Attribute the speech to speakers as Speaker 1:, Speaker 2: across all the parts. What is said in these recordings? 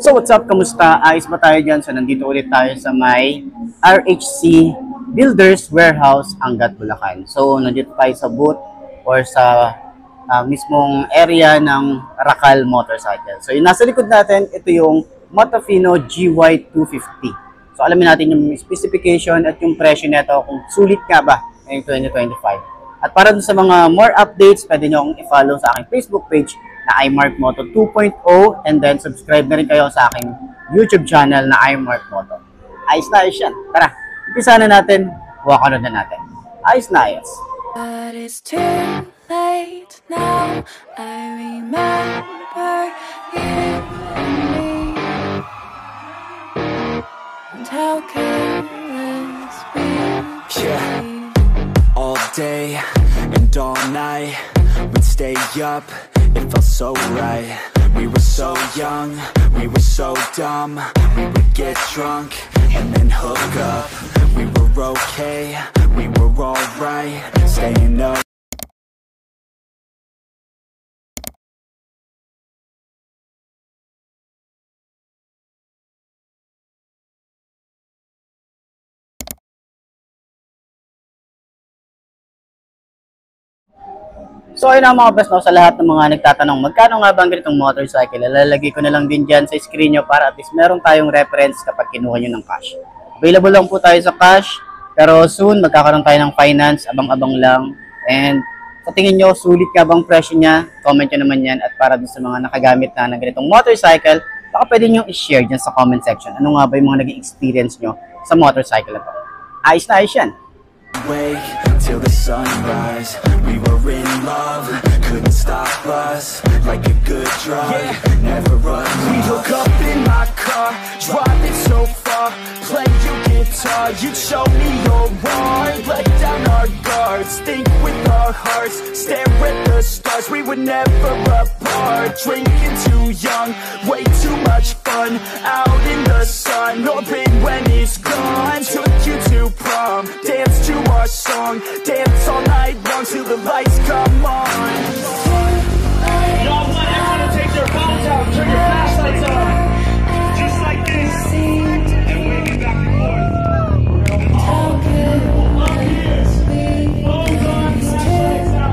Speaker 1: So what's up? Kamusta? Ayos ba tayo dyan? So nandito ulit tayo sa may RHC Builders Warehouse, Angat, Bulacan. So nandito tayo sa booth or sa mismong area ng Racal Motorcycle. So yung nasa likod natin, ito yung Motofino GY250. So alamin natin yung specification at yung presyo nito kung sulit nga ba ngayong 2025. At para dun sa mga more updates, pwede nyo akong i-follow sa aking Facebook page na iMarkMoto 2.0 and then subscribe na rin kayo sa aking YouTube channel na iMarkMoto. Ayos na ayos yan. Tara, umpisa na natin, walk-on na natin. Ayos na ayos.
Speaker 2: But it's too late now. I remember you and me, and how careless we were.
Speaker 3: All day and all night, we'd stay up, it felt so right. We were so young, we were so dumb. We would get drunk and then hook up. We were okay, we were alright, staying up.
Speaker 1: So ayun na mga best, no, sa lahat ng mga nagtatanong magkano nga bang ganitong motorcycle, lalagay ko na lang din dyan sa screen nyo para at least meron tayong reference kapag kinuha nyo ng cash. Available lang po tayo sa cash, pero soon magkakaroon tayo ng finance, abang-abang lang. And sa tingin nyo, sulit nga bang presyo niya? Comment nyo naman yan. At para din sa mga nakagamit na ng ganitong motorcycle, baka pwede nyo i-share dyan sa comment section. Ano nga ba yung mga naging experience nyo sa motorcycle na to? Ayos na ayos yan!
Speaker 3: Wake till the sunrise. We were in love, couldn't stop us. Like a good drug, never run. We hook up in my car, driving so far. Play your guitar, you'd show me your art. Let down our guards, think with our hearts. Stare at the stars, we were never apart. Drinking too young, way too much fun. Out in the sun, orbit when it's gone. Took you to prom, dance to our song. Dance all night long till the lights come on.
Speaker 4: Y'all want everyone to take their phones out, turn your flashlights on. Just like this. And wave it back and forth. Up here. Phones on, flashlights out.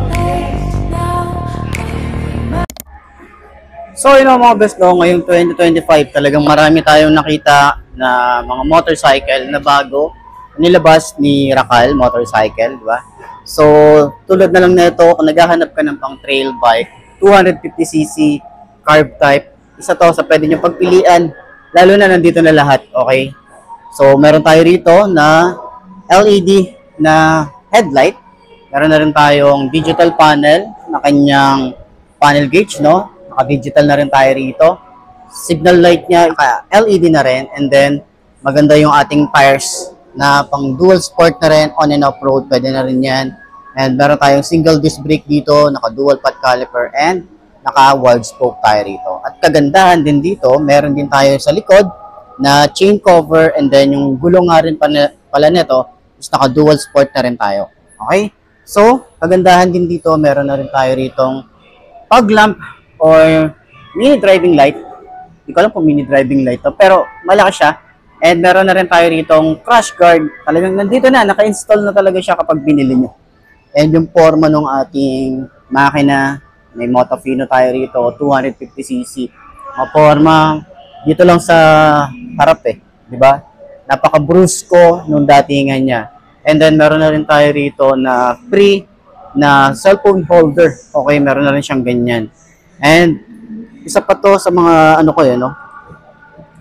Speaker 1: So yun know, mga best, no, ngayong 2025 talagang marami tayong nakita na mga motorcycle na bago nilabas ni Racal Motorcycle, di ba? So tulad na lang nito, kung naghahanap ka ng pang trail bike, 250cc carb type, isa to sa pwede nyo pagpilian, lalo na nandito na lahat, okay? So meron tayo rito na LED na headlight, meron na rin tayong digital panel na kanyang panel gauge, no? Naka-digital na rin tayo rito. Signal light niya, LED na rin. And then, maganda yung ating tires na pang dual sport na rin, on and off road, pwede na rin yan. And meron tayong single disc brake dito, naka-dual pad caliper, and naka-wide spoke tayo rito. At kagandahan din dito, meron din tayo sa likod na chain cover, and then yung gulong nga rin pala nito is naka-dual sport na rin tayo. Okay? So, kagandahan din dito, meron na rin tayo ritong fog lamp or mini driving light. Hindi ko alam kung mini driving light to, pero malaki siya. And meron na rin tayo ritong crash guard. Talagang nandito na, naka-install na talaga siya kapag binili nyo. And yung forma ng ating makina, may Motofino tayo rito, 250cc. Maporma, dito lang sa harap di ba? Napaka-brusco nung datingan niya. And then meron na rin tayo rito na free na cellphone holder. Okay, meron na rin siyang ganyan. And isa pa to sa mga ano ko no?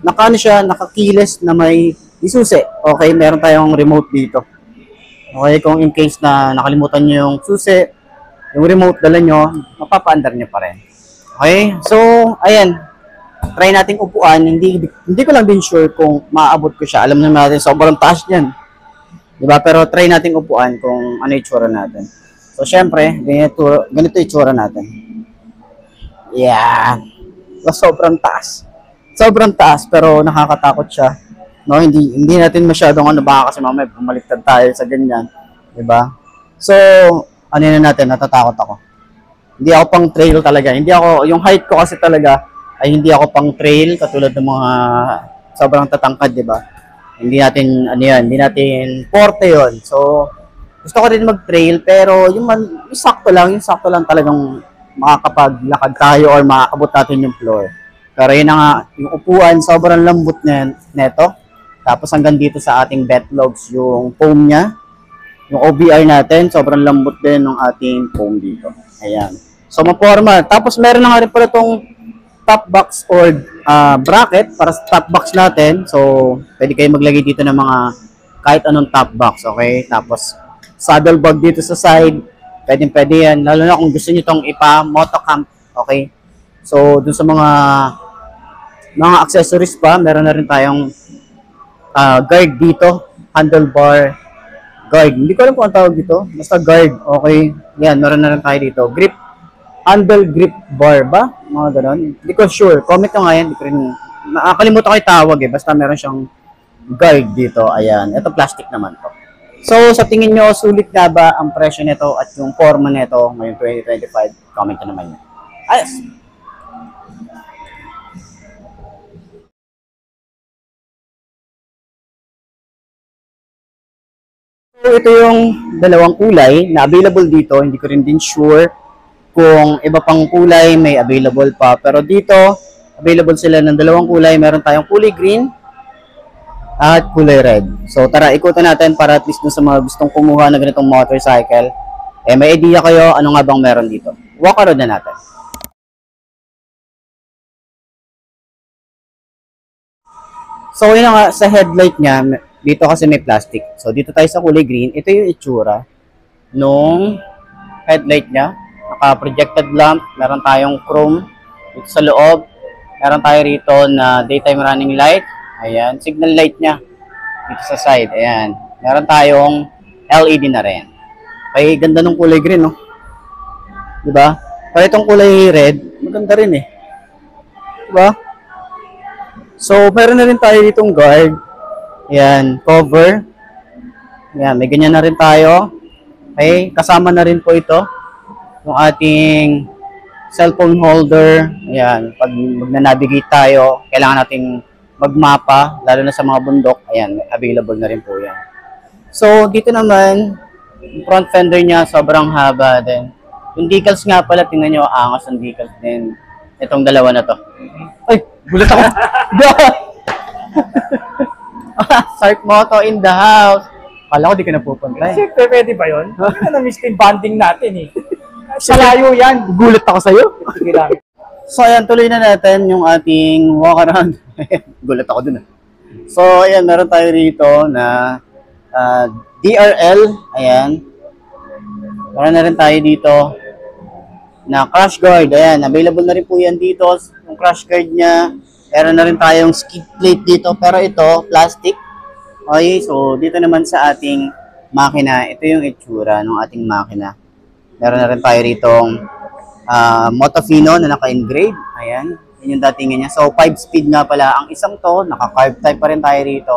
Speaker 1: Nakaano siya, nakakiles na may isusi. Okay, meron tayong remote dito. Okay, kung in case na nakalimutan niyo yung susi, yung remote dala nyo, mapapaandar niyo pa rin. Okay, so ayan. Try nating upuan. Hindi ko lang din sure kung maaabot ko siya. Alam naman natin, sobrang taas niyan. Diba? Pero try nating upuan kung ano yung itsura natin. So, syempre, ganito yung itsura natin. Yeah. Sobrang taas. Sobrang taas, pero nakakatakot siya. No, hindi natin masyadong baka kasi mamaya bumaliktad tayo sa ganyan, 'di ba? So, ano na natin, natatakot ako. Hindi ako pang trail talaga. Hindi ako, yung height ko kasi talaga ay hindi ako pang trail katulad ng mga sobrang tatangkad, di ba? Hindi natin, ano yan, hindi natin forte yon. So, gusto ko rin mag-trail, pero yung sakto lang talagang makakapaglakad tayo or makakabot natin yung floor. Pero yun na nga, yung upuan, sobrang lambot neto. Tapos hanggang dito sa ating betlogs, yung foam niya, yung OBR natin, sobrang lambot din ng ating foam dito. Ayan. So, maporma. Tapos meron na nga rin pala itong top box or bracket para sa top box natin. So, pwede kayo maglagay dito ng mga kahit anong top box, okay? Tapos, saddle bag dito sa side. Pwede yan. Lalo na kung gusto nyo itong ipa-motocamp, okay? So, dun sa mga accessories pa, meron na rin tayong guard dito. Handlebar guard. Hindi ko alam kung ang tawag dito. Basta guard, okay? Yan, meron na rin tayo dito. Grip. Handle grip bar ba? Mga ganon. Hindi ko sure. Comment ko nga yan. Hindi ko rin, nakakalimutan ko yung tawag eh. Basta meron siyang guard dito. Ayan. Ito plastic naman to. So, sa tingin nyo, sulit nga ba ang presyo nito at yung forma nito ngayong 2025? Comment ko naman yan. Ayos! So, ito yung dalawang kulay na available dito. Hindi ko rin din sure kung iba pang kulay may available pa. Pero dito, available sila ng dalawang kulay. Meron tayong kulay green at kulay red. So tara, ikutan natin para at least dun sa mga gustong kumuha na ganitong motorcycle, may idea kayo ano nga bang meron dito. Walk around na natin. So yun nga, sa headlight niya, dito kasi may plastic. So dito tayo sa kulay green. Ito yung itsura nung headlight niya. Naka-projected lamp. Meron tayong chrome dito sa loob. Meron tayo rito na daytime running light. Ayan, signal light niya dito sa side. Ayan. Meron tayong LED na rin. Ay, ganda ng kulay green, no? Diba? Pero itong kulay red, maganda rin eh. Diba? So, meron na rin tayo ditong guard. Ayan, cover. Ayan, may ganyan na rin tayo. Okay, kasama na rin po ito. Yung ating cellphone holder. Ayan, pag magnanavigate tayo, kailangan nating magmapa, lalo na sa mga bundok, ayan, available na rin po yan. So, dito naman, yung front fender niya, sobrang haba din. Yung decals nga pala, tingnan nyo, angas ang decals din. Itong dalawa na to. Ay, gulat ako. Sark Moto in the house. Kala ko di ka napupunta eh.
Speaker 5: Siyempre, pwede ba yun? Hindi na na-miss yung bonding natin eh. Salayo yan.
Speaker 1: Gulat ako sa'yo.
Speaker 5: Sige lang.
Speaker 1: So, ayan, tuloy na natin yung ating walk around. Gulat ako dun. So, ayan, meron tayo rito na DRL. Ayan. Meron na rin tayo dito na crash guard. Ayan, available na rin po yan dito. Yung crash guard niya. Meron na rin tayong skid plate dito. Pero ito, plastic. Okay, so dito naman sa ating makina, ito yung itsura ng ating makina. Meron na rin tayo ritong Motofino na naka-engrave. Ayan, yun yung datingan niya. So, 5-speed nga pala. Ang isang to, naka-carb type pa rin tayo rito.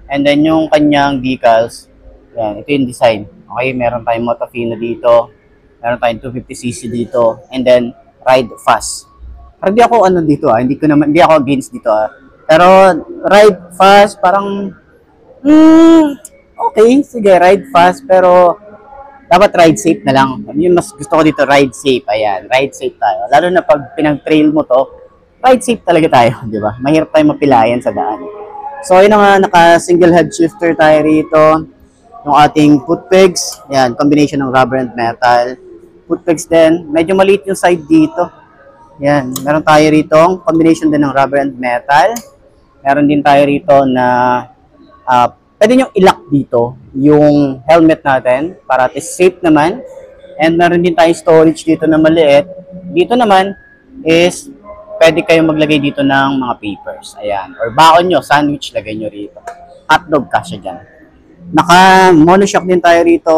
Speaker 1: And then, yung kanyang decals, ayan, ito yung design. Okay, meron tayong Motofino dito. Meron tayong 250cc dito. And then, ride fast. Pero hindi ako dito hindi ako against dito Pero, ride fast, parang, okay, sige, ride fast, pero, dapat ride safe na lang. Yung mas gusto ko dito, ride safe. Ayan, ride safe tayo. Lalo na pag pinag-trail mo to, ride safe talaga tayo, di ba? Mahirap tayo mapilayan sa daan. So, yun nga, naka-single head shifter tayo rito. Yung ating foot pegs. Ayan, combination ng rubber and metal. Foot pegs din. Medyo maliit yung side dito. Ayan, meron tayo rito. Combination din ng rubber and metal. Meron din tayo rito na pwede nyo i-lock dito yung helmet natin para at least safe naman. And meron din tayong storage dito na maliit. Dito naman is pwede kayong maglagay dito ng mga papers. Ayan. Or baon nyo, sandwich, lagay nyo rito. Hotdog kasya dyan. Naka-monoshock din tayo rito.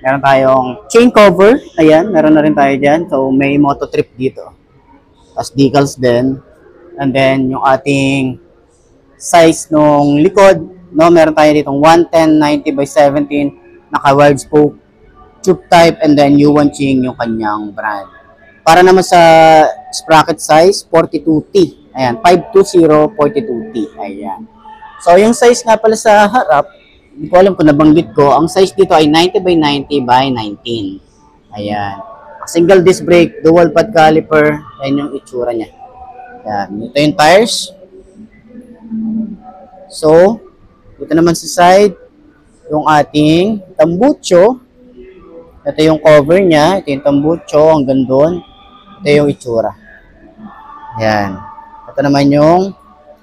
Speaker 1: Meron tayong chain cover. Ayan, meron na rin tayo dyan. So, may moto trip dito. As decals din. And then, yung ating size nung likod, no, meron tayo ditong 110 90 by 17, naka-wide spoke, tube type, and then Yuan Ching yung kanyang brand. para naman sa sprocket size, 42T. Ayan, 520-42T. Ayan. So, yung size nga pala sa harap, hindi ko alam kung nabanggit ko, ang size dito ay 90 by 90 by 19. Ayan. Single disc brake, dual pad caliper, ayan yung itsura niya. Ayan. Ito yung tires. So, dito naman sa side, yung ating tambucho. Ito yung cover niya. Ito yung tambucho, hanggang doon. Ito yung itsura. Ayan. Ito naman yung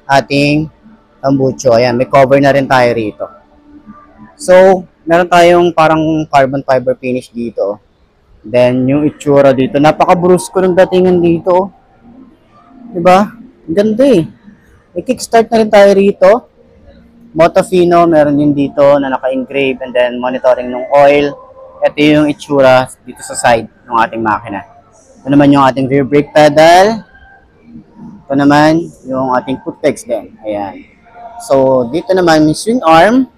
Speaker 1: ating tambucho. Ayan, may cover na rin tayo rito. So, meron tayong parang carbon fiber finish dito. Then, yung itsura dito. Napaka-brusco ng datingan dito. Diba? Ang ganda eh. May kickstart na rin tayo rito. Motofino, meron din dito na naka-engrave, and then monitoring ng oil. Ito yung itsura dito sa side ng ating makina. Ito naman yung ating rear brake pedal. Ito naman yung ating foot pegs din. Ayan. So, dito naman yung swing arm.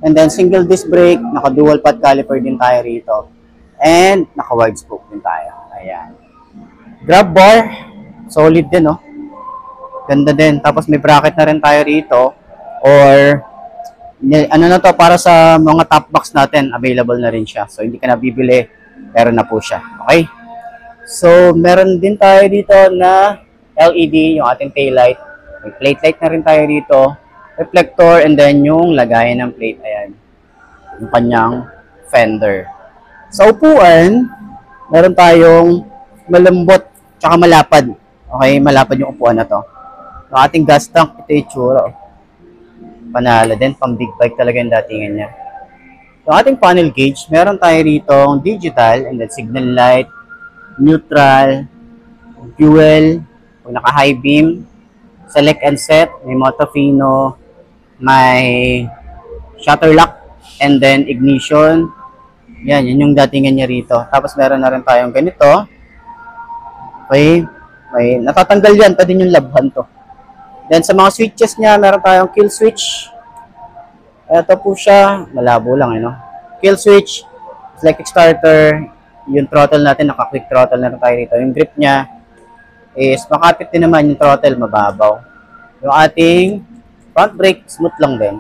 Speaker 1: And then single disc brake, naka-dual pad caliper din tayo rito. And naka-wide spoke din tayo. Ayan. Grab bar, solid din, no? Ganda din. Tapos may bracket na rin tayo rito. Or, ano na to, para sa mga top box natin, available na rin siya. So, hindi ka na bibili, meron na po siya. Okay? So, meron din tayo dito na LED, yung ating taillight. May plate light na rin tayo dito. Reflector, and then yung lagayan ng plate. Ayan. Yung kanyang fender. Sa upuan, meron tayong malambot, tsaka malapad. Okay? Malapad yung upuan na to. Yung ating gas tank, ito yung tsura. Panalo din, pang big bike talaga yung datingan niya. Yung ating panel gauge, meron tayo rito digital, and then signal light, neutral, fuel, kung naka-high beam, select and set, may Motofino, may shutter lock, and then ignition. Yan yung datingan niya rito. Tapos meron na rin tayong ganito. Okay, may natatanggal yan, pwede yung labhan to. Then sa mga switches niya, meron tayong kill switch. Ito po siya, malabo lang, no? Kill switch, electric starter, yung throttle natin, naka-quick throttle na rin tayo rito. Yung grip niya is makapit din naman yung throttle, mababaw. Yung ating front brake, smooth lang din.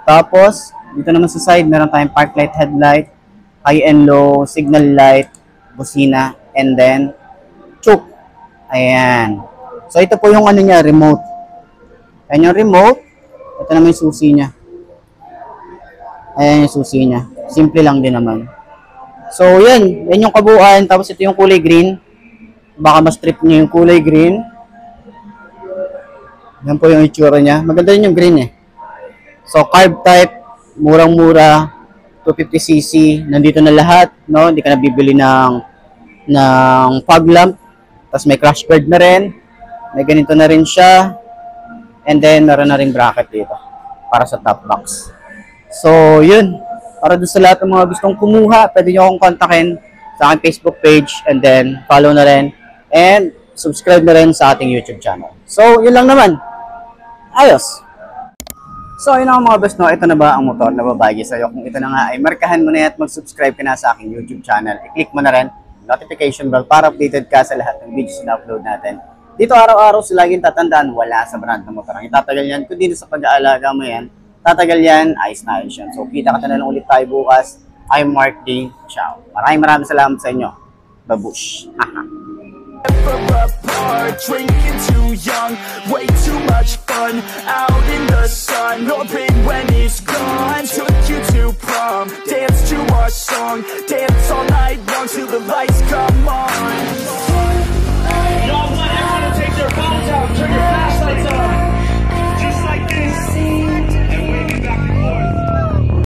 Speaker 1: Tapos, dito naman sa side, meron tayong park light, headlight, high and low, signal light, busina, and then choke. Ayan. So, ito po yung ano niya, remote. Ayan yung remote. Ito naman yung susi niya. Ayan yung susi niya. Simple lang din naman. So, yan. Yan yung kabuuan. Tapos, ito yung kulay green. Baka mas trip niyo yung kulay green. Yan po yung itsura niya. Maganda din yung green eh. So, carb type. Murang-mura. 250cc. Nandito na lahat. No? Hindi ka na bibili ng fog lamp. Tapos, may crash guard na rin. May ganito na rin siya. And then, meron na rin bracket dito. Para sa top box. So, yun. Para doon sa lahat ng mga gustong kumuha, pwede nyo akong kontakin sa aking Facebook page. And then, follow na rin. And, subscribe na rin sa ating YouTube channel. So, yun lang naman. Ayos. So, yun ang mga best, no? Ito na ba ang motor na babagi sa'yo? Kung ito na nga ay markahan mo na at mag-subscribe ka na sa aking YouTube channel. I-click mo na rin notification bell para updated ka sa lahat ng videos na upload natin. Dito araw-araw sila laging tatandaan, wala sa brand ng motor. Ang itatagal yan, kung dito sa pag-aalaga mo yan, tatagal yan, ayos na ayos yan. So, kita ka na lang ulit tayo bukas. I'm Mark D. Ciao. Maraming salamat sa inyo. Babush.
Speaker 3: Never apart, drinking too young.